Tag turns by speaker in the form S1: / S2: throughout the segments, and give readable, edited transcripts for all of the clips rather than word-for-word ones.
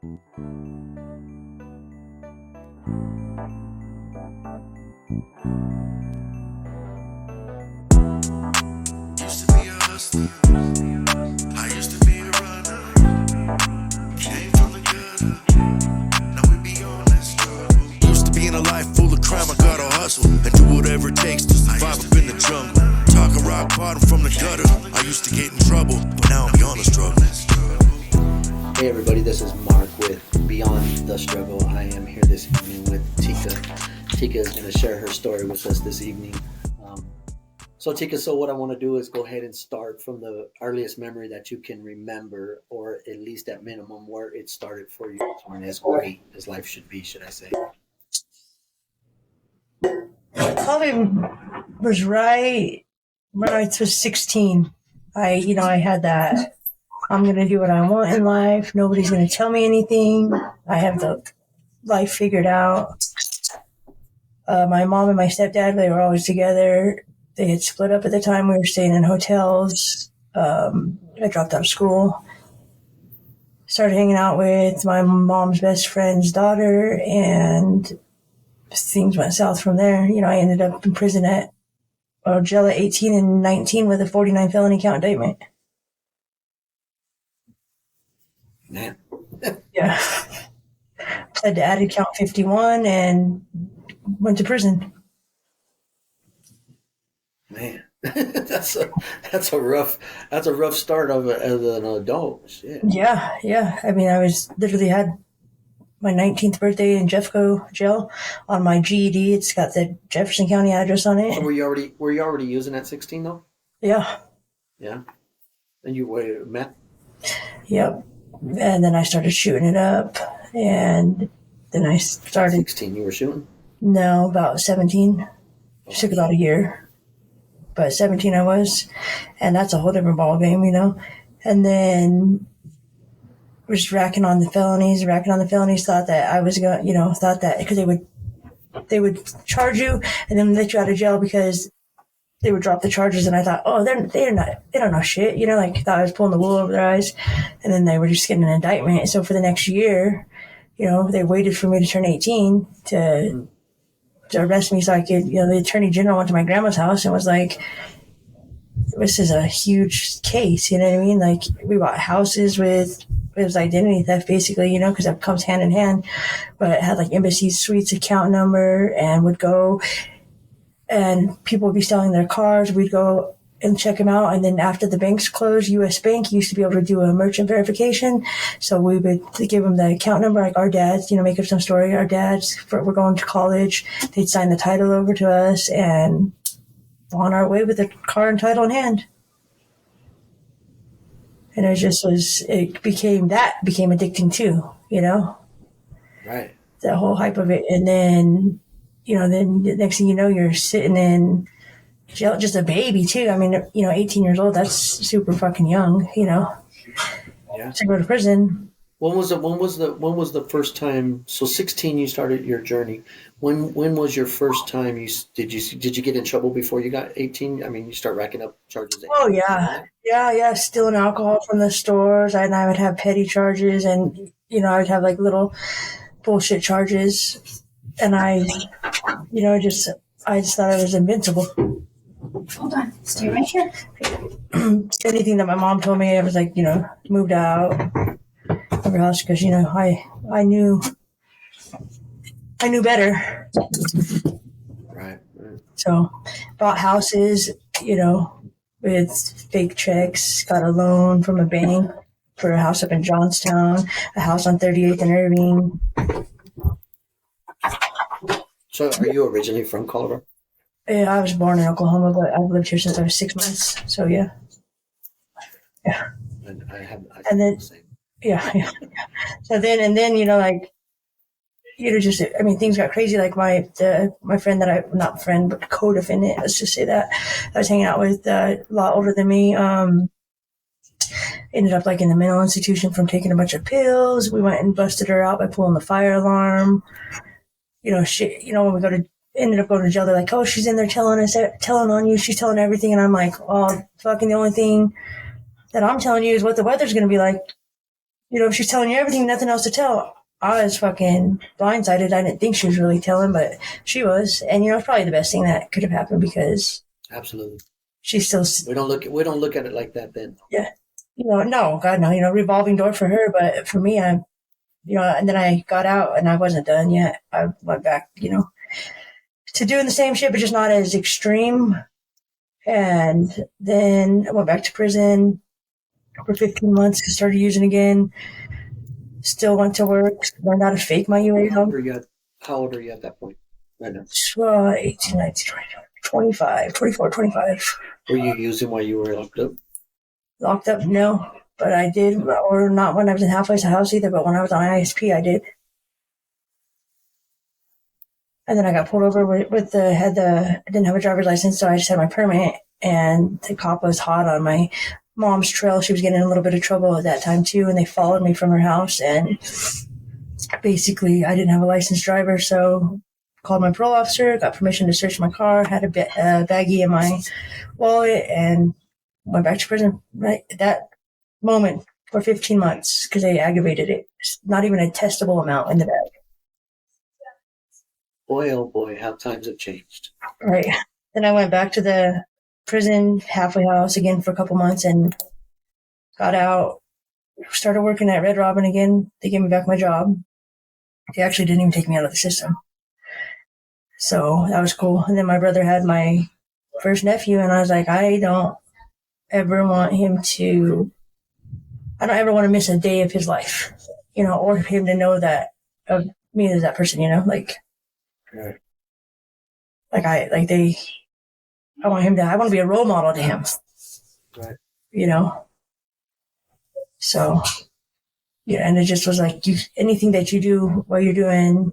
S1: Used to be a hustler. I used to be a runner. Came from the gutter. Now we be on that struggle. Used to be in a life full of crime. I gotta hustle and do whatever it takes to survive up in the jungle. Talking rock bottom from the gutter. I used to get in trouble, but now I'm beyond the struggle.
S2: Hey everybody, this is Mark with Beyond the Struggle. I am here this evening with Tika. Tika is going to share her story with us this evening. So Tika, what I want to do is go ahead and start from the earliest memory that you can remember, or at least at minimum where it started for you, as great as life should be, should I say.
S3: Probably was right when I was 16. I had that, I'm going to do what I want in life. Nobody's going to tell me anything. I have the life figured out. My mom and my stepdad, they were always together. They had split up at the time. We were staying in hotels. I dropped out of school. Started hanging out with my mom's best friend's daughter, and things went south from there. I ended up in prison jail at 18 and 19 with a 49 felony count indictment.
S2: Man.
S3: Yeah. Pled to added count 51 and went to prison.
S2: Man, that's a rough start as an adult. Shit.
S3: Yeah. I mean, I was literally had my 19th birthday in Jeffco jail on my GED. It's got the Jefferson County address on it.
S2: So were you already using at 16 though?
S3: Yeah.
S2: Yeah. And you met?
S3: Yep. And then I started shooting it up, and then I started.
S2: 16, you were shooting?
S3: No, about 17. It took about a year. But 17 I was, and that's a whole different ball game, And then was racking on the felonies, thought that I was going, thought that because they would charge you and then let you out of jail because they would drop the charges. And I thought, oh, they don't know shit, thought I was pulling the wool over their eyes. And then they were just getting an indictment. So for the next year, they waited for me to turn 18 to arrest me so I could, the attorney general went to my grandma's house and was like, this is a huge case, you know what I mean? Like, we bought houses it was identity theft basically, because that comes hand in hand, but it had like Embassy Suites account number and would go and people would be selling their cars. We'd go and check them out. And then after the banks closed, U.S. Bank used to be able to do a merchant verification. So we would give them the account number, like our dads, make up some story. Our dads were going to college. They'd sign the title over to us and on our way with the car and title in hand. And it became addicting too,
S2: Right.
S3: The whole hype of it. And then, then the next thing you know, you're sitting in jail, just a baby too. I mean, 18 years old, that's super fucking young,
S2: Yeah.
S3: To go to prison.
S2: When was the first time? So 16, you started your journey. When was your first time? Did you get in trouble before you got 18? I mean, you start racking up charges.
S3: Oh yeah. Stealing alcohol from the stores, and I would have petty charges, and I would have like little bullshit charges, and I just thought I was invincible.
S4: Hold on, stay right here.
S3: Anything that my mom told me, I was like, moved out of her house because I knew better.
S2: Right.
S3: So bought houses, with fake checks. Got a loan from a bank for a house up in Johnstown, a house on 38th and Irving.
S2: So are you originally from Colorado?
S3: Yeah, I was born in Oklahoma, but I've lived here since I was 6 months. So yeah.
S2: And
S3: Yeah. So then, things got crazy. Like my friend not friend, but co-defendant, let's just say that I was hanging out with, a lot older than me, ended up like in the mental institution from taking a bunch of pills. We went and busted her out by pulling the fire alarm. When we ended up going to jail, they're like, oh, she's in there telling on you. She's telling everything. And I'm like, oh, fucking the only thing that I'm telling you is what the weather's going to be like she's telling you everything, nothing else to tell. I was fucking blindsided. I didn't think she was really telling, but she was. And, it's probably the best thing that could have happened because
S2: Absolutely.
S3: she's still,
S2: We don't look at it like that then.
S3: yeah. No, God, no, revolving door for her. But for me, and then I got out and I wasn't done yet. I went back, to doing the same shit, but just not as extreme. And then I went back to prison for 15 months, started using again, still went to work, learned how to fake my UA.
S2: How old are you at that point? Right now.
S3: 18, 19, 20, 25, 24, 25.
S2: Were you using while you were locked up?
S3: Locked up? No. But I did, or not when I was in halfway house either, but when I was on ISP, I did. And then I got pulled over I didn't have a driver's license, so I just had my permit. And the cop was hot on my mom's trail. She was getting in a little bit of trouble at that time too, and they followed me from her house. And basically, I didn't have a licensed driver, so called my parole officer, got permission to search my car, had a baggie in my wallet, and went back to prison. Right at that moment for 15 months because they aggravated it. It's not even a testable amount in the bag.
S2: Boy, oh boy, how times have changed.
S3: Right. Then I went back to the prison halfway house again for a couple months and got out, started working at Red Robin again. They gave me back my job. They actually didn't even take me out of the system. So that was cool. And then my brother had my first nephew, and I was like, I don't ever want to miss a day of his life, or him to know that of me as that person, like,
S2: Right.
S3: I want to be a role model to him.
S2: Right.
S3: So, yeah, and it just was like, anything that you do while you're doing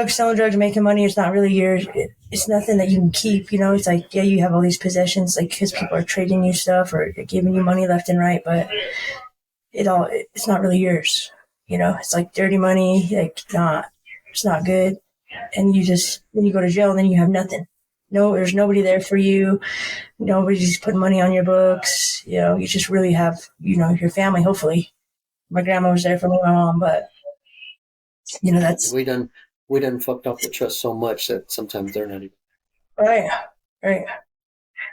S3: selling drugs, making money, it's not really yours. It's nothing that you can keep, it's like, yeah, you have all these possessions, like, because people are trading you stuff or giving you money left and right, but it's not really yours. It's like dirty money, like, it's not good. And then you go to jail and then you have nothing. No, there's nobody there for you. Nobody's putting money on your books. You just really have, your family, hopefully. My grandma was there for me, my mom, but, that's...
S2: We done fucked up the trust so much that sometimes they're not even...
S3: Right.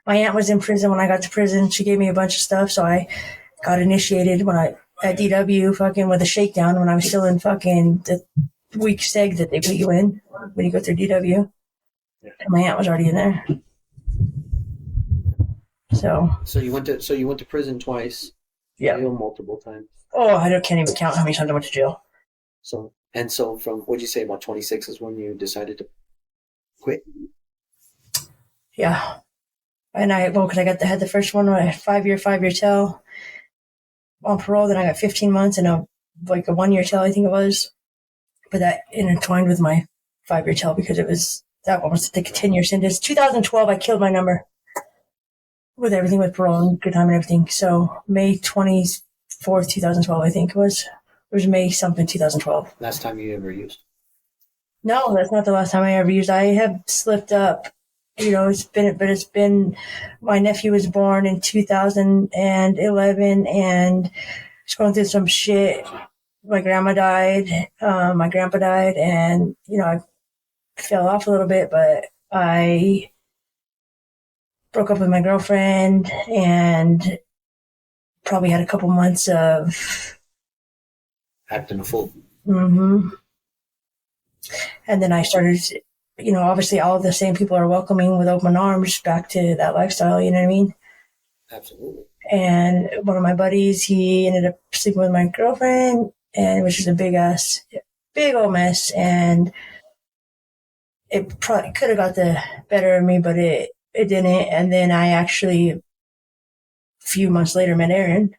S3: My aunt was in prison when I got to prison. She gave me a bunch of stuff, so I got initiated at DW fucking with a shakedown when I was still in fucking the weak seg that they put you in when you go through DW. And my aunt was already in there. So
S2: you went to prison twice.
S3: Yeah.
S2: Jail multiple times.
S3: Oh, can't even count how many times I went to jail.
S2: So from what'd you say, about 26 is when you decided to quit?
S3: Yeah. And because I had the first one, a 5-year tail on parole. Then I got 15 months and a 1-year tail, I think it was. But that intertwined with my 5-year tail because that one was like a 10-year sentence. 2012, I killed my number with everything, with parole and good time and everything. So May 24th, 2012, I think it was. It was May something, 2012.
S2: Last time you ever used?
S3: No, that's not the last time I ever used. I have slipped up. It's been, my nephew was born in 2011 and just going through some shit. My grandma died, my grandpa died, and, I fell off a little bit, but I broke up with my girlfriend and probably had a couple months of
S2: acting a fool.
S3: Mm-hmm. And then I started, obviously all the same people are welcoming with open arms back to that lifestyle, you know what I mean?
S2: Absolutely.
S3: And one of my buddies, he ended up sleeping with my girlfriend, and it was just a big old mess. And it probably could have got the better of me, but it didn't. And then I actually, a few months later, met Aaron.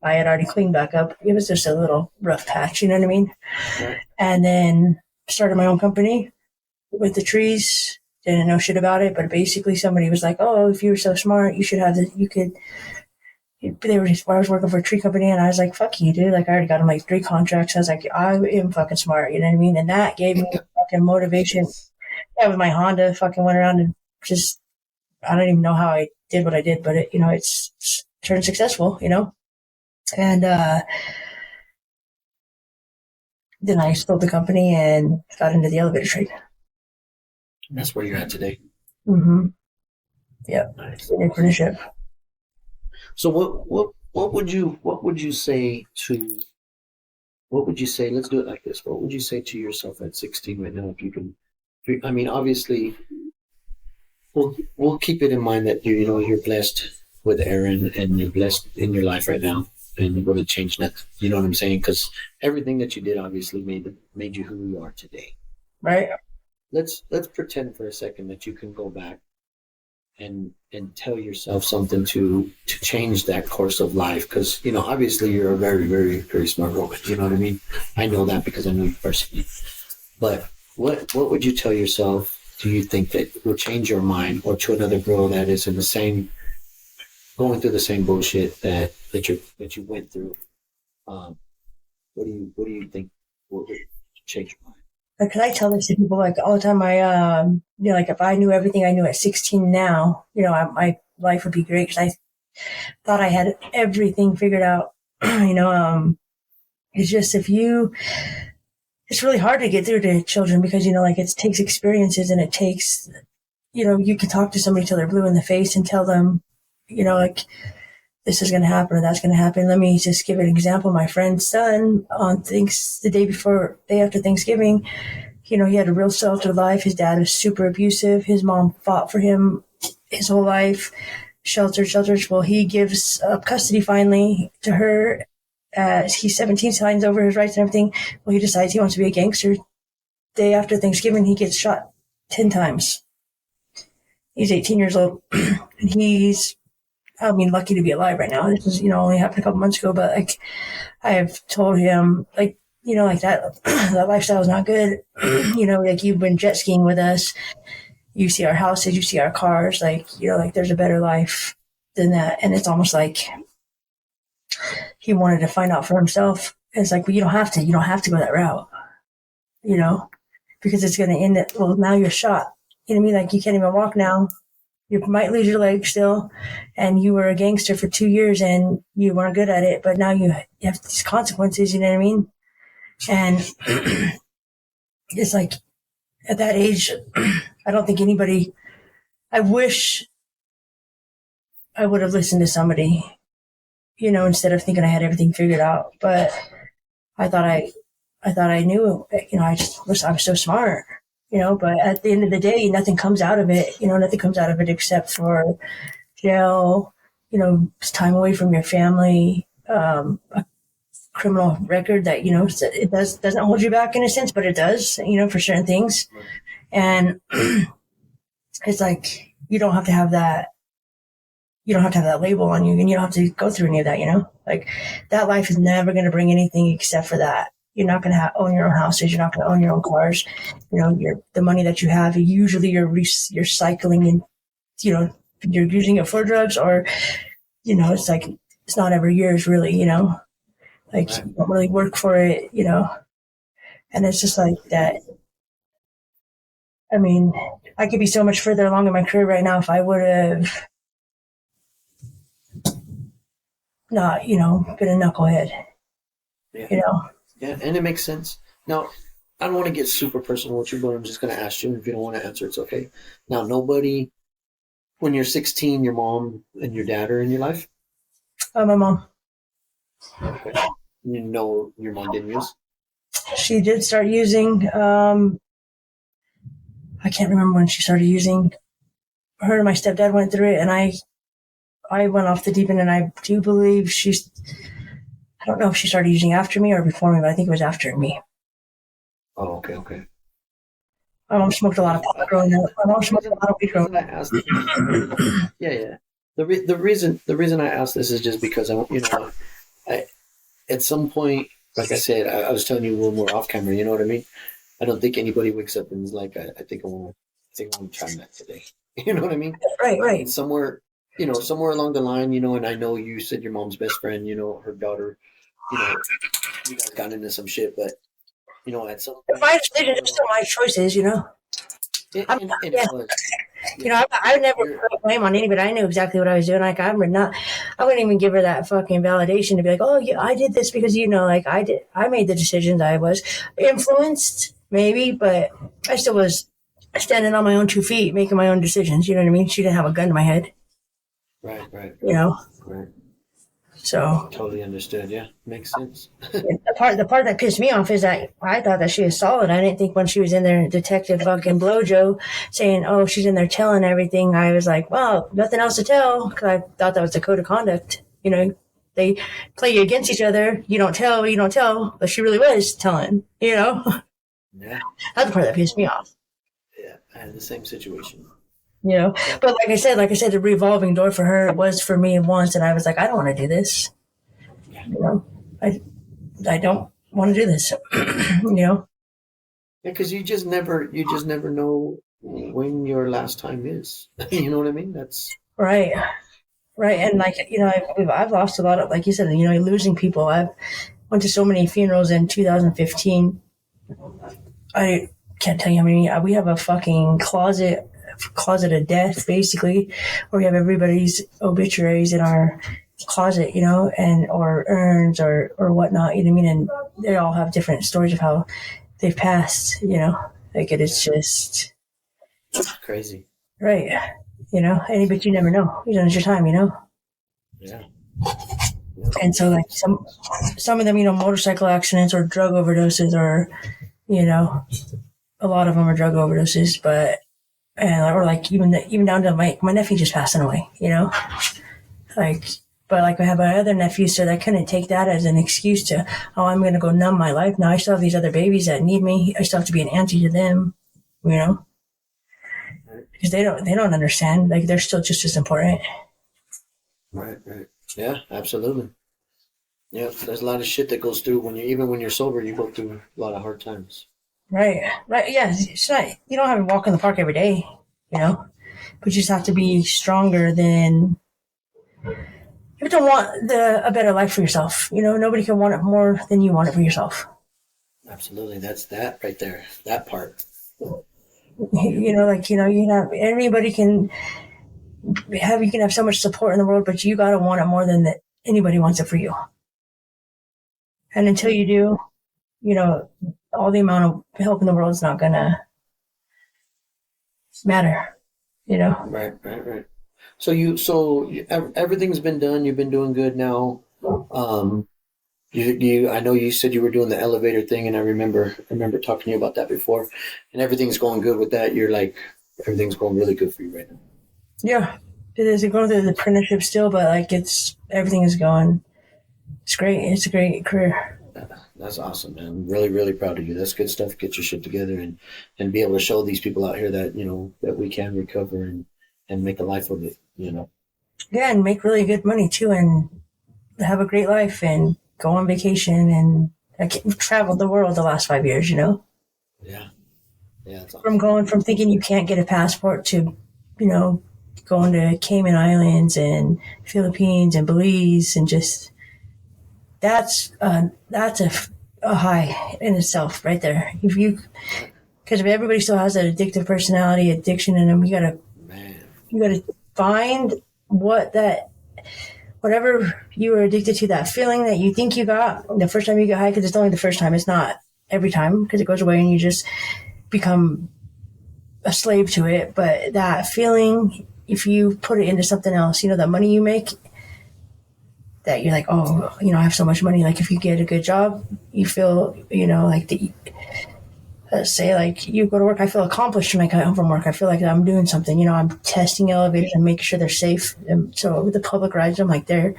S3: I had already cleaned back up. It was just a little rough patch, you know what I mean?
S2: Right.
S3: And then started my own company with the trees. Didn't know shit about it, but basically somebody was like, "Oh, if you were so smart, you should have this. You could." I was working for a tree company, and I was like, "Fuck you, dude!" Like I already got them 3 contracts. I was like, "I am fucking smart," you know what I mean? And that gave me fucking motivation. Yeah, with my Honda, fucking went around and just, I don't even know how I did what I did, but it's turned successful, And then I sold the company and got into the elevator trade.
S2: That's where you're at today.
S3: Mm-hmm. Yep.
S2: Nice.
S3: In apprenticeship.
S2: So what would you say to let's do it like this. What would you say to yourself at 16 right now if you can I mean obviously we'll keep it in mind that you're blessed with Aaron and you're blessed in your life right now and you're going to change that. You know what I'm saying? Because everything that you did obviously made you who you are today.
S3: Right?
S2: Let's pretend for a second that you can go back and tell yourself something to change that course of life because obviously you're a very very very smart woman. You know what I mean? I know that because I know you personally. But what would you tell yourself? Do you think that will change your mind, or to another girl that is in the same, going through the same bullshit that you went through? What do you think would change your mind?
S3: Because I tell this to people like all the time. Like if I knew everything I knew at 16 now, my life would be great because I thought I had everything figured out. It's just it's really hard to get through to children because, like it takes experiences and it takes, you can talk to somebody till they're blue in the face and tell them, like this is going to happen or that's going to happen. Let me just give an example. My friend's son the day after Thanksgiving, he had a real sheltered life. His dad was super abusive. His mom fought for him his whole life. Sheltered. Well, he gives up custody finally to her. He's 17, signs over his rights and everything. Well, he decides he wants to be a gangster. Day after Thanksgiving, he gets shot 10 times. He's 18 years old. And he's, lucky to be alive right now. This is, only happened a couple months ago, but like, I have told him, like, like that, that lifestyle is not good. Like you've been jet skiing with us. You see our houses, you see our cars, like, like there's a better life than that. And it's almost like he wanted to find out for himself. It's like, well, you don't have to go that route, because it's going to end it. Well, now you're shot. You know what I mean? Like you can't even walk now. You might lose your leg still. And you were a gangster for 2 years and you weren't good at it, but now you have these consequences, you know what I mean? And it's like at that age, I don't think I wish I would have listened to somebody, instead of thinking I had everything figured out. But I thought I knew, I was so smart, but at the end of the day, nothing comes out of it, nothing comes out of it except for jail, time away from your family, a criminal record that, it doesn't hold you back in a sense, but it does, for certain things. And it's like, you don't have to have that label on you and you don't have to go through any of that, like that life is never going to bring anything except for that. You're not going to own your own houses. You're not going to own your own cars. The money that you have, usually you're cycling and, you're using it for drugs or, it's like, it's not ever yours really, like you don't really work for it, and it's just like that. I mean, I could be so much further along in my career right now if I would have not, been a knucklehead,
S2: Yeah. Yeah, and it makes sense. Now, I don't want to get super personal with you, but I'm just going to ask you. And if you don't want to answer, it's okay. Now, when you're 16, your mom and your dad are in your life?
S3: My mom.
S2: Okay. Your mom didn't use?
S3: She did start using, I can't remember when she started using. Her and my stepdad went through it, and I went off the deep end, and I do believe I don't know if she started using after me or before me, but I think it was after me.
S2: Oh, okay.
S3: My mom smoked a lot of pot growing up. My mom smoked a lot of weed growing up.
S2: Yeah. The reason I asked this is just because I at some point, like I said, I was telling you when we're off camera. You know what I mean? I don't think anybody wakes up and is like, I think I want to try that today. You know what I mean?
S3: Right.
S2: And somewhere along the line, and I know you said your mom's best friend, her daughter, you guys got into some shit, but at some point,
S3: my decision is still my choices,
S2: it was.
S3: You know, I never put blame on anybody. I knew exactly what I was doing. Like, I wouldn't even give her that fucking validation to be like, oh, yeah, I did this because, you know, like I made the decisions. I was influenced, maybe, but I still was standing on my own 2 feet, making my own decisions. You know what I mean? She didn't have a gun to my head,
S2: Right.
S3: you know?
S2: Right.
S3: So
S2: Totally understood. Yeah, makes sense.
S3: the part that pissed me off is that I thought that she was solid. I didn't think when she was in there, Detective fucking Blojo saying, "Oh, she's in there telling everything." I was like, "Well, nothing else to tell," because I thought that was the code of conduct. You know, they play you against each other. You don't tell, but she really was telling. You know,
S2: Yeah.
S3: that's the part that pissed me off.
S2: Yeah, I had the same situation.
S3: You know, but like I said, the revolving door for her was for me once, and I was like, I don't want to do this.
S2: Yeah.
S3: You know, I don't want to do this. You know.
S2: Yeah, because you just never know when your last time is. You know what I mean? That's
S3: Right. Right. And like, you know, I've lost a lot of, like you said, you know, losing people. I went to so many funerals in 2015. I can't tell you how many. We have a fucking closet of death, basically, where we have everybody's obituaries in our closet, you know, and or urns or whatnot. You know what I mean? And they all have different stories of how they've passed. You know, like it's just
S2: crazy.
S3: right. You know, but you never know. You don't know your time. You know.
S2: Yeah.
S3: And so, like some of them, you know, motorcycle accidents or drug overdoses, or you know, a lot of them are drug overdoses. But or like even down to my nephew just passing away. You know, like. But like I have my other nephews, so I couldn't take that as an excuse to, oh, I'm going to go numb my life. Now I still have these other babies that need me. I still have to be an auntie to them. You know, because they don't understand. Like they're still just as important.
S2: Right. Yeah, absolutely. Yeah, there's a lot of shit that goes through even when you're sober, you go through a lot of hard times.
S3: Right. Yeah. It's not, you don't have to walk in the park every day, you know, but you just have to be stronger than, you have to want a better life for yourself. You know, nobody can want it more than you want it for yourself.
S2: Absolutely. That's that right there. That part.
S3: You know, like, you know, anybody can you can have so much support in the world, but you got to want it more than that anybody wants it for you. And until you do, you know, all the amount of help in the world is not going to matter, you know?
S2: Right. So everything's been done. You've been doing good now. I know you said you were doing the elevator thing, and I remember talking to you about that before, and everything's going good with that. You're like, everything's going really good for you right now.
S3: Yeah. It is going through the apprenticeship still, but like everything is going. It's great. It's a great career.
S2: That's awesome, man. I'm really, really proud of you. That's good stuff. Get your shit together and be able to show these people out here that, you know, that we can recover and make a life of it, you know.
S3: Yeah, and make really good money too, and have a great life, and go on vacation, and I've traveled the world the last 5 years, you know.
S2: Yeah. That's awesome.
S3: From thinking you can't get a passport to, you know, going to Cayman Islands and Philippines and Belize, and just that's a high in itself right there. Because if everybody still has that addictive personality, addiction in them, you gotta find whatever you were addicted to, that feeling that you think you got the first time you get high, because it's only the first time. It's not every time, because it goes away and you just become a slave to it. But that feeling, if you put it into something else, you know, that money you make, that you're like, oh, you know, I have so much money. Like if you get a good job, you feel, you know, like let's say like you go to work, I feel accomplished when I come home from work. I feel like I'm doing something, you know, I'm testing elevators and making sure they're safe. And so the public rides, I'm like, they're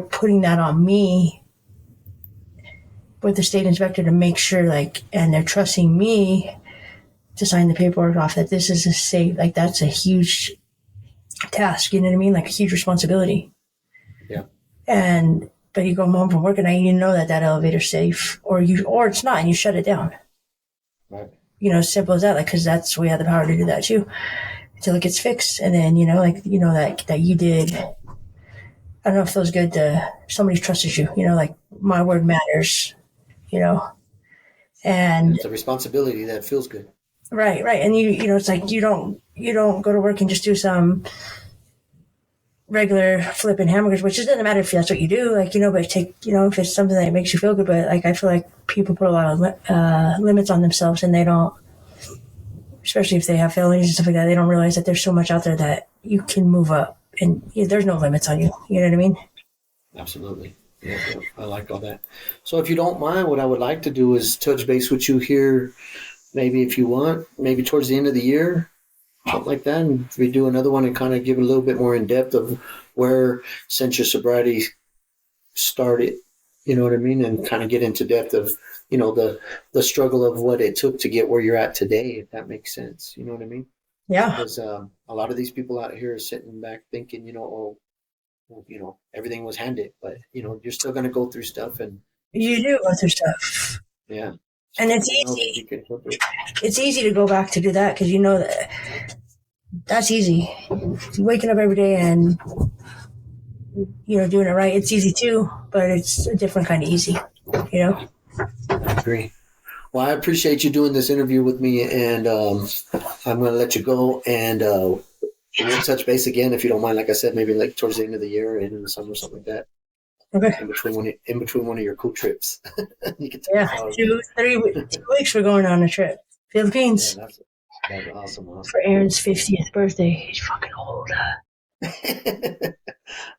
S3: putting that on me with the state inspector to make sure, like, and they're trusting me to sign the paperwork off that this is a safe, like that's a huge task, you know what I mean? Like a huge responsibility.
S2: Yeah.
S3: But you go home from work and you know that elevator's safe, or it's not, and you shut it down.
S2: Right.
S3: You know, simple as that. Like, because we have the power to do that too, until it gets fixed. And then, you know, like, you know, that you did. I don't know if it feels good to somebody trusted you. You know, like my word matters. You know, and
S2: it's a responsibility that feels good.
S3: Right. And you know, it's like you don't you don't go to work and just do some regular flipping hamburgers, which it doesn't matter if that's what you do, like, but if it's something that makes you feel good, but like, I feel like people put a lot of limits on themselves, and they don't, especially if they have felonies and stuff like that, they don't realize that there's so much out there that you can move up, and there's no limits on you. You know what I mean?
S2: Absolutely. Yeah, I like all that. So if you don't mind, what I would like to do is touch base with you here, maybe if you want, maybe towards the end of the year, something like that, and we do another one and kind of give a little bit more in depth of where, since your sobriety started, you know what I mean, and kind of get into depth of, the struggle of what it took to get where you're at today, if that makes sense. You know what I mean?
S3: Yeah.
S2: Because a lot of these people out here are sitting back thinking, everything was handed, but you're still going to go through stuff, and
S3: You do go through stuff.
S2: yeah,
S3: And it's easy. It's easy to go back to do that because that's easy. Waking up every day and doing it right. It's easy too, but it's a different kind of easy.
S2: I agree. Well, I appreciate you doing this interview with me, and I'm going to let you go, and we'll touch base again if you don't mind. Like I said, maybe like towards the end of the year, end of the summer, something like that.
S3: Okay.
S2: In between one of your cool trips. You can
S3: Yeah, 2 weeks we're going on a trip. Philippines.
S2: Yeah, that's awesome.
S3: For Aaron's 50th birthday. He's fucking old.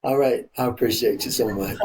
S2: All right. I appreciate you so much.